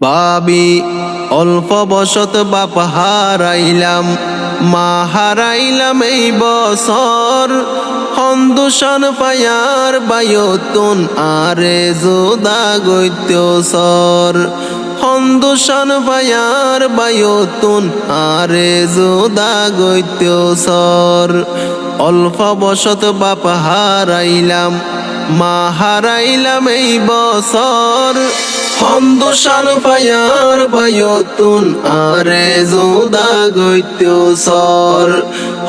ভাবি অল্প বসত বাপ হারাইলাম, মা হারাইলাম এই বছর। সন্দোষণ পায়ার বায়ুতুন আরে যোদা গৈত্য সর। সন্দোষণ পায়ার বায়ুতুন আরে যোদা গৈত্য সর। অল্প বসত বাপ হারাইলাম, মা হারাইলাম এই বছর। সন্দোষণ পায়ার বায়ুতুন আরে যোদা গৈত্য সর।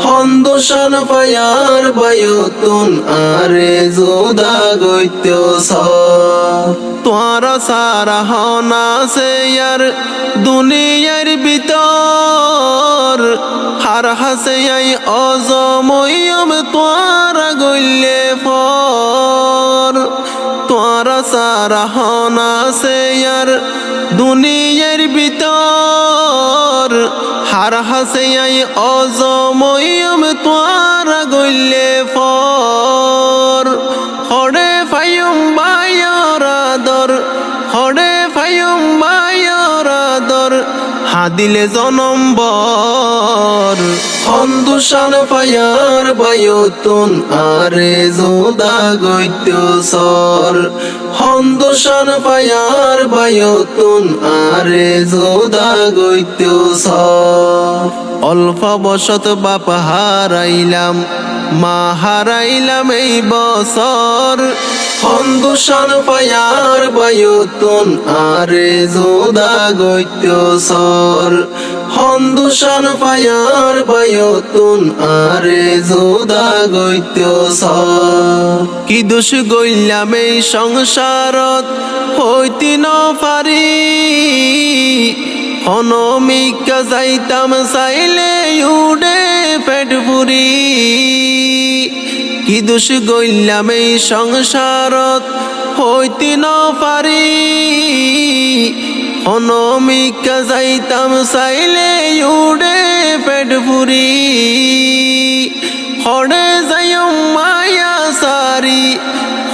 সন্দোষণ পায়ার বায়ুতুন আরে যোদা গৈত্য সর। তোরা সারা হনা সে ইয়ার দুনিয়ার ভিতর, হার হাসে আই অজময়ম তোরা গইলে ফর। তোরা সারা হনা সে ইয়ার দুনিয়ার ভিতর, হার হাসে আই অজময়ম তোরা গইলে ফর। হরে ফায়ুম বায়র আদর, হরে ফায়ুম বায়র আদর, হাদিলে জনম্বর। সন্দোষণ পায়ার বায়ুতুন আরে যোদা গৈত্য সর। সন্দোষণ পায়ার বায়ুতুন আরে যোদা গৈত্য সর। অল্প বসত বাপ হারাইলাম, মা হারাইলাম এই বছর। সন্দোষণ পায়ার বায়ুতুন আরে যোদা গৈত্য সর। সন্দোষণ পায়ার বায়ুতুন আরে যোদা গৈত্য সর। কি দোষ গইলাম এই সংসারত হইতে ন পারি, অনমিকা যাইতাম চাইলে উড়ে পেট পুরি। কি দোষ গইলাম এই সংসারত হইতে ন পারি, অনমিকা যাইতাম চাইলে উড়ে পেট পুরি। হরে যাইম মায়া সারি,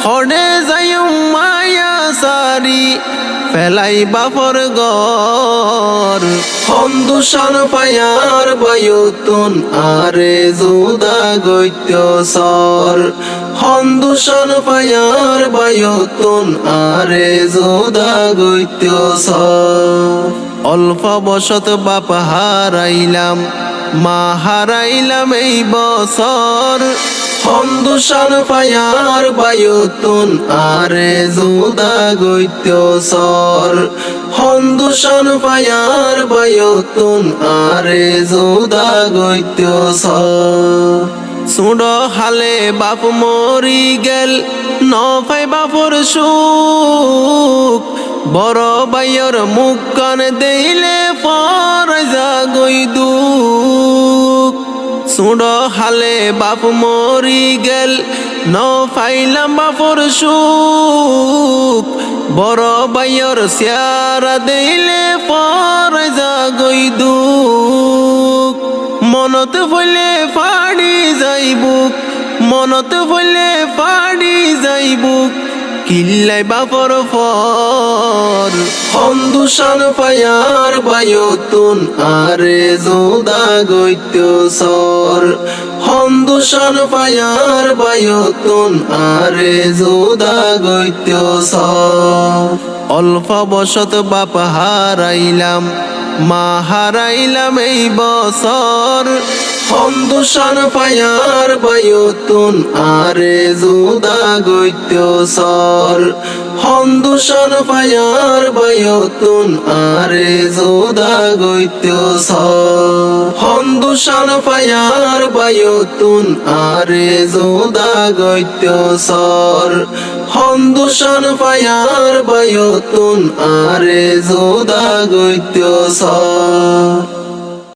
হরে যাইম মায়া সারি, ফেলাই বাপর ঘর। সন্দোষণ পায়ার বায়ুতুন আরে যোদা গৈত্য সর। সন্দোষণ পায়ার বায়ুতুন আরে যোদা গৈত্য সর। অল্প বসত বাপ হারাইলাম, মা হারাইলাম এই বছর। সন্দোষণ পায়ার বায়ুতুন আরে যোদা গৈত্য সর। সন্দোষণ পায়ার বায়ুতুন আরে যোদা গৈত্য সর। সুড় হালে বাপ মরি গেল ন পাই বাপর সুখ, বড় বাইয়র মুখ কান দেইলে পর যাগই দুখ। সুড় হালে বাপ মরি গেল ন পাইলাম বাপর সুখ, বড় বাইয়র সিয়ারা দেইলে পর যাগই দুখ। মনত বলে ফাড়ি যাইবুক, মনত বলে ফাড়ি যাইবুক, কিল্লাই বাপর ফর। সন্দোষণ পায়ার বায়ুতুন আরে যোদা গৈত্য সর। সন্দোষণ পায়ার বায়ুতুন আরে যোদা গৈত্য সর। অল্প বসত বাপ হারাইলাম, মা হারাইলাম এই বছর। সন্দোষণ পায়ার বায়ুতুন আরে যোদা গৈত্য সর। সন্দোষণ পায়ার বায়ুতুন আরে যোদা গৈত্য সর। সন্দোষণ পায়ার বায়ুতুন আরে যোদা গৈত্য সর। সন্দোষণ পায়ার বায়ুতুন আরে যোদা গৈত্য সর।